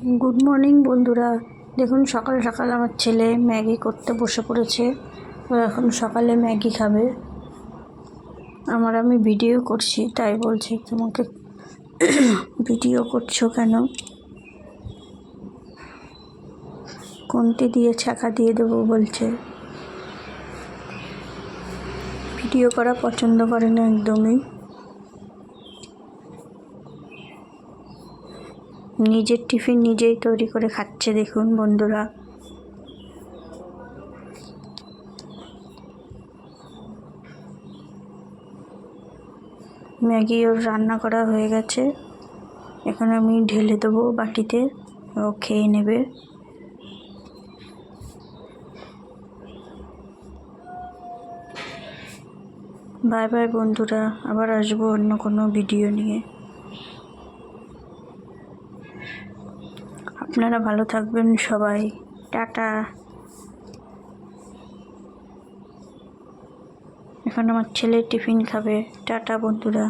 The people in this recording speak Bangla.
গুড মর্নিং বন্ধুরা। দেখুন সকাল সকাল আমার ছেলে ম্যাগি করতে বসে পড়েছে। ও এখন সকালে ম্যাগি খাবে। আমি ভিডিও করছি তাই বলছে, তোমাকে ভিডিও করছো কেন? কোনটি দিয়ে ছাকা দিয়ে দেবো বলছে। ভিডিও করা পছন্দ করে না একদমই। নিজের টিফিন নিজেই তৈরি করে খাচ্ছে দেখুন বন্ধুরা। ম্যাগি ওর রান্না করা হয়ে গেছে, এখন আমি ঢেলে দেবো বাটিতে, ও খেয়ে নেবে। বাই বাই বন্ধুরা, আবার আসবো অন্য কোনো ভিডিও নিয়ে। আপনারা ভালো থাকবেন সবাই। টাটা। এখন আমার ছেলে টিফিন খাবে। টাটা বন্ধুরা।